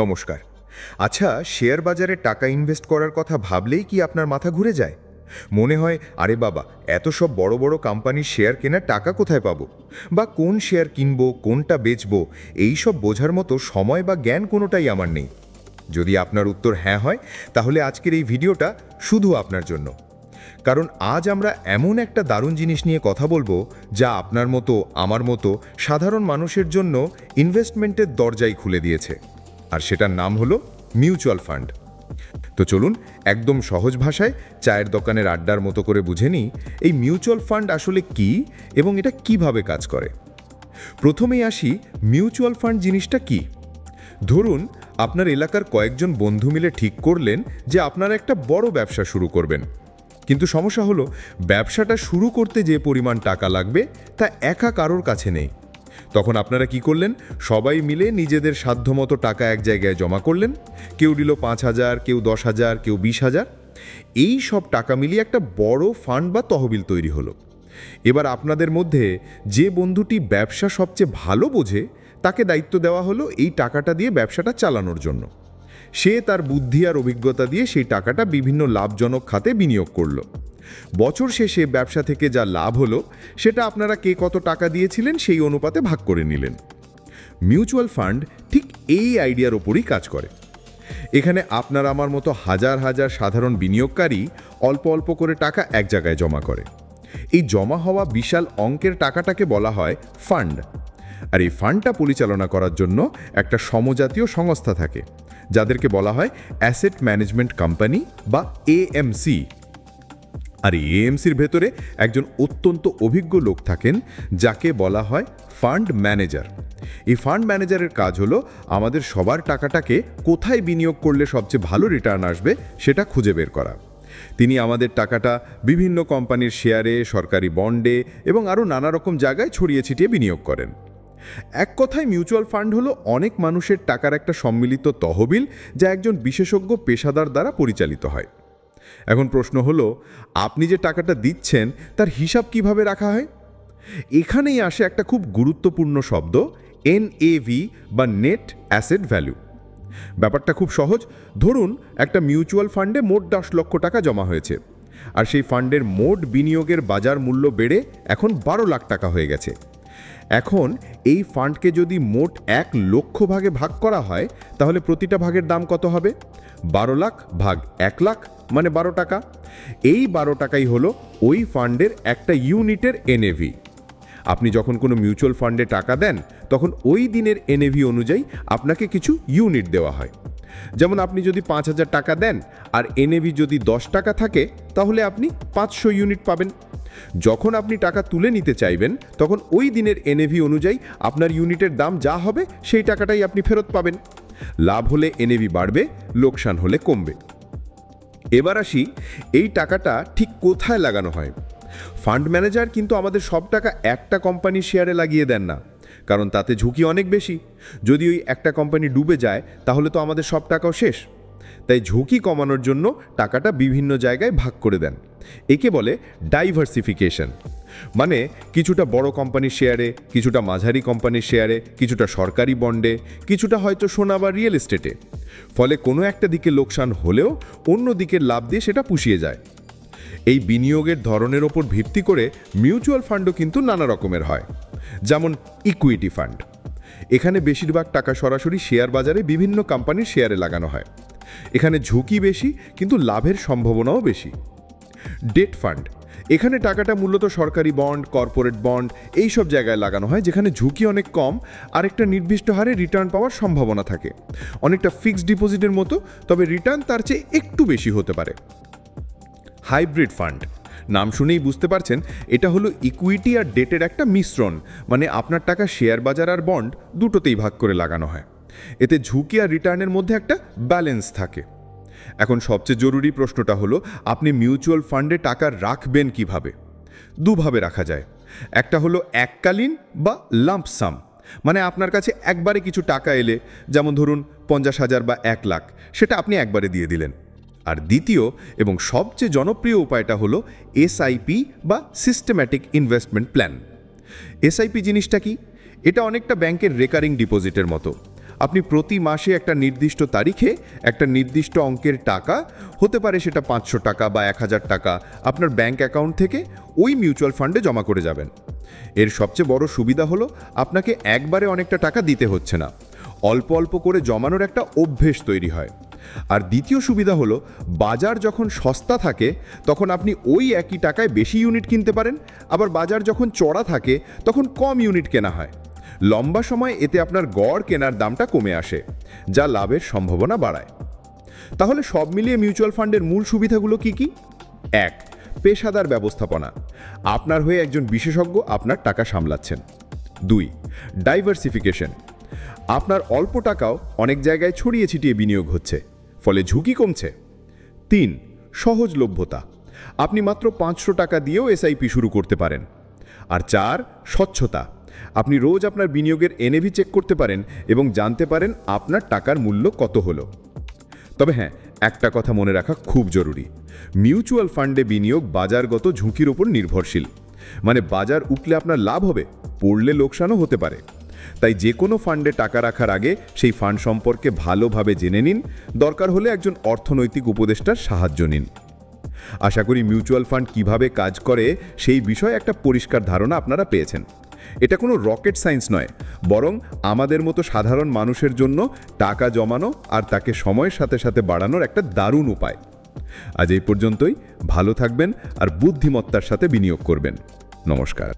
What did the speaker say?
নমস্কার। আচ্ছা, শেয়ার বাজারে টাকা ইনভেস্ট করার কথা ভাবলেই কি আপনার মাথা ঘুরে যায়? মনে হয় আরে বাবা, এত সব বড় বড় কোম্পানির শেয়ার কেনার টাকা কোথায় পাবো? বা কোন শেয়ার কিনবো, কোনটা বেচবো, এই সব বোঝার মতো সময় বা জ্ঞান কোনোটাই আমার নেই। যদি আপনার উত্তর হ্যাঁ হয়, তাহলে আজকের এই ভিডিওটা শুধু আপনার জন্য। কারণ আজ আমরা এমন একটা দারুণ জিনিস নিয়ে কথা বলবো, যা আপনার মতো, আমার মতো সাধারণ মানুষের জন্য ইনভেস্টমেন্টের দরজাই খুলে দিয়েছে। আর সেটার নাম হলো মিউচুয়াল ফান্ড। তো চলুন একদম সহজ ভাষায় চায়ের দোকানের আড্ডার মতো করে বুঝে নিই এই মিউচুয়াল ফান্ড আসলে কি এবং এটা কিভাবে কাজ করে। প্রথমেই আসি, মিউচুয়াল ফান্ড জিনিসটা কি। ধরুন আপনার এলাকার কয়েকজন বন্ধু মিলে ঠিক করলেন যে আপনারা একটা বড় ব্যবসা শুরু করবেন। কিন্তু সমস্যা হলো, ব্যবসাটা শুরু করতে যে পরিমাণ টাকা লাগবে তা একা কারোর কাছে নেই। তখন আপনারা কি করলেন? সবাই মিলে নিজেদের সাধ্যমতো টাকা এক জায়গায় জমা করলেন। কেউ দিল 5,000, কেউ 10,000, কেউ 20,000। এই সব টাকা মিলিয়ে একটা বড় ফান্ড বা তহবিল তৈরি হলো। এবার আপনাদের মধ্যে যে বন্ধুটি ব্যবসা সবচেয়ে ভালো বোঝে, তাকে দায়িত্ব দেওয়া হলো এই টাকাটা দিয়ে ব্যবসাটা চালানোর জন্য। সে তার বুদ্ধি আর অভিজ্ঞতা দিয়ে সেই টাকাটা বিভিন্ন লাভজনক খাতে বিনিয়োগ করলো। বছর শেষে ব্যবসা থেকে যা লাভ হলো, সেটা আপনারা কে কত টাকা দিয়েছিলেন সেই অনুপাতে ভাগ করে নিলেন। মিউচুয়াল ফান্ড ঠিক এই আইডিয়ার ওপরই কাজ করে। এখানে আপনার আমার মতো হাজার হাজার সাধারণ বিনিয়োগকারী অল্প অল্প করে টাকা এক জায়গায় জমা করে। এই জমা হওয়া বিশাল অঙ্কের টাকাটাকে বলা হয় ফান্ড। আর এই ফান্ডটা পরিচালনা করার জন্য একটা সমজাতীয় সংস্থা থাকে, যাদেরকে বলা হয় অ্যাসেট ম্যানেজমেন্ট কোম্পানি বা এএমসি। আর এএমসির ভেতরে একজন অত্যন্ত অভিজ্ঞ লোক থাকেন, যাকে বলা হয় ফান্ড ম্যানেজার। এই ফান্ড ম্যানেজারের কাজ হলো আমাদের সবার টাকাটাকে কোথায় বিনিয়োগ করলে সবচেয়ে ভালো রিটার্ন আসবে সেটা খুঁজে বের করা। তিনি আমাদের টাকাটা বিভিন্ন কোম্পানির শেয়ারে, সরকারি বন্ডে এবং আরও নানা রকম জায়গায় ছড়িয়ে ছিটিয়ে বিনিয়োগ করেন। এক কথায় মিউচুয়াল ফান্ড হলো অনেক মানুষের টাকার একটা সম্মিলিত তহবিল, যা একজন বিশেষজ্ঞ পেশাদার দ্বারা পরিচালিত হয়। এখন প্রশ্ন হলো, আপনি যে টাকাটা দিচ্ছেন তার হিসাব কিভাবে রাখা হয়? এখানেই আসে একটা খুব গুরুত্বপূর্ণ শব্দ, এনএভি বা নেট অ্যাসেট ভ্যালু। ব্যাপারটা খুব সহজ। ধরুন একটা মিউচুয়াল ফান্ডে মোট 10 লক্ষ টাকা জমা হয়েছে, আর সেই ফান্ডের মোট বিনিয়োগের বাজার মূল্য বেড়ে এখন 12 লাখ টাকা হয়ে গেছে। এখন এই ফান্ডকে যদি মোট 1 লক্ষ ভাগে ভাগ করা হয়, তাহলে প্রতিটা ভাগের দাম কত হবে? 12 লাখ ভাগ 1 লাখ মানে 12 টাকা। এই 12 টাকাই হলো ওই ফান্ডের একটা ইউনিটের এনএভি। আপনি যখন কোনো মিউচুয়াল ফান্ডে টাকা দেন, তখন ওই দিনের এনএভি অনুযায়ী আপনাকে কিছু ইউনিট দেওয়া হয়। যেমন আপনি যদি 5,000 টাকা দেন আর এনএভি যদি 10 টাকা থাকে, তাহলে আপনি 500 ইউনিট পাবেন। যখন আপনি টাকা তুলে নিতে চাইবেন, তখন ওই দিনের এনএভি অনুযায়ী আপনার ইউনিটের দাম যা হবে সেই টাকাটাই আপনি ফেরত পাবেন। লাভ হলে এনএভি বাড়বে, লোকসান হলে কমবে। এবার আসি, এই টাকাটা ঠিক কোথায় লাগানো হয়। ফান্ড ম্যানেজার কিন্তু আমাদের সব টাকা একটা কোম্পানির শেয়ারে লাগিয়ে দেন না, কারণ তাতে ঝুঁকি অনেক বেশি। যদি ওই একটা কোম্পানি ডুবে যায়, তাহলে তো আমাদের সব টাকাও শেষ। তাই ঝুঁকি কমানোর জন্য টাকাটা বিভিন্ন জায়গায় ভাগ করে দেন। একে বলে ডাইভার্সিফিকেশন। মানে কিছুটা বড় কোম্পানির শেয়ারে, কিছুটা মাঝারি কোম্পানির শেয়ারে, কিছুটা সরকারি বন্ডে, কিছুটা হয়তো সোনা বা রিয়েল এস্টেটে। ফলে কোনো একটা দিকে লোকসান হলেও অন্য দিকের লাভ দিয়ে সেটা পুষিয়ে যায়। এই বিনিয়োগের ধরনের ওপর ভিত্তি করে মিউচুয়াল ফান্ডও কিন্তু নানা রকমের হয়। যেমন ইকুইটি ফান্ড। এখানে বেশিরভাগ টাকা সরাসরি শেয়ার বাজারে বিভিন্ন কোম্পানির শেয়ারে লাগানো হয়। এখানে ঝুঁকি বেশি, কিন্তু লাভের সম্ভাবনাও বেশি। Date fund. এখানে টাকাটা মূলত সরকারি বন্ড, কর্পোরেট বন্ড এই সব জায়গায় লাগানো হয়, যেখানে ঝুঁকি অনেক কম আর একটা নির্দিষ্ট হারে রিটার্ন পাওয়ার সম্ভাবনা থাকে। অনেকটা ফিক্সড ডিপোজিটের মতো, তবে রিটার্ন তার চেয়ে একটু বেশি হতে পারে। Hybrid fund. নাম শুনেই বুঝতে পারছেন, এটা হলো ইকুইটি আর ডেটের একটা মিশ্রণ। মানে আপনার টাকা শেয়ার বাজার আর বন্ড দুটোতেই ভাগ করে লাগানো হয়। এতে ঝুঁকি আর রিটার্নের মধ্যে একটা ব্যালেন্স থাকে। এখন সবচেয়ে জরুরি প্রশ্নটা হলো, আপনি মিউচুয়াল ফান্ডে টাকা রাখবেন কিভাবে? দুভাবে রাখা যায়। একটা হলো এককালীন বা লাম্প সাম, মানে আপনার কাছে একবারে কিছু টাকা এলে, যেমন ধরুন 50,000 বা 1 লাখ, সেটা আপনি একবারে দিয়ে দিলেন। আর দ্বিতীয় এবং সবচেয়ে জনপ্রিয় উপায়টা হলো এসআইপি বা সিস্টেম্যাটিক ইনভেস্টমেন্ট প্ল্যান। এসআইপি জিনিসটা কি? এটা অনেকটা ব্যাংকের রেকারিং ডিপোজিটের মতো। আপনি প্রতি মাসে একটা নির্দিষ্ট তারিখে একটা নির্দিষ্ট অঙ্কের টাকা, হতে পারে সেটা 500 টাকা বা 1000 টাকা, আপনার ব্যাংক অ্যাকাউন্ট থেকে ওই মিউচুয়াল ফান্ডে জমা করে যাবেন। এর সবচেয়ে বড় সুবিধা হলো আপনাকে একবারে অনেকটা টাকা দিতে হচ্ছে না, অল্প অল্প করে জমানোর একটা অভ্যেস তৈরি হয়। আর দ্বিতীয় সুবিধা হলো বাজার যখন সস্তা থাকে তখন আপনি ওই একই টাকায় বেশি ইউনিট কিনতে পারেন, আবার বাজার যখন চড়া থাকে তখন কম ইউনিট কেনা হয়। লম্বা সময় এতে আপনার গড় কেনার দামটা কমে আসে, যা লাভের সম্ভাবনা বাড়ায়। তাহলে সব মিলিয়ে মিউচুয়াল ফান্ডের মূল সুবিধাগুলো কি কি? 1. পেশাদার ব্যবস্থাপনা, আপনার হয়ে একজন বিশেষজ্ঞ আপনার টাকা সামলাচ্ছেন। 2. ডাইভার্সিফিকেশন, আপনার অল্প টাকাও অনেক জায়গায় ছড়িয়ে ছিটিয়ে বিনিয়োগ হচ্ছে, ফলে ঝুঁকি কমছে। 3. সহজলভ্যতা, আপনি মাত্র 500 টাকা দিয়েও এসআইপি শুরু করতে পারেন। আর 4. স্বচ্ছতা, আপনি রোজ আপনার বিনিয়োগের এনএভি চেক করতে পারেন এবং জানতে পারেন আপনার টাকার মূল্য কত হলো। তবে হ্যাঁ, একটা কথা মনে রাখা খুব জরুরি, মিউচুয়াল ফান্ডে বিনিয়োগ বাজারগত ঝুঁকির ওপর নির্ভরশীল। মানে বাজার উঠলে আপনার লাভ হবে, পড়লে লোকসানও হতে পারে। তাই যে কোনো ফান্ডে টাকা রাখার আগে সেই ফান্ড সম্পর্কে ভালোভাবে জেনে নিন, দরকার হলে একজন অর্থনৈতিক উপদেষ্টার সাহায্য নিন। আশা করি মিউচুয়াল ফান্ড কিভাবে কাজ করে সেই বিষয়ে একটা পরিষ্কার ধারণা আপনারা পেয়েছেন। এটা কোনো রকেট সায়েন্স নয়, বরং আমাদের মতো সাধারণ মানুষের জন্য টাকা জমানো আর তাকে সময়ের সাথে সাথে বাড়ানোর একটা দারুণ উপায়। আজ এই পর্যন্তই। ভালো থাকবেন আর বুদ্ধিমত্তার সাথে বিনিয়োগ করবেন। নমস্কার।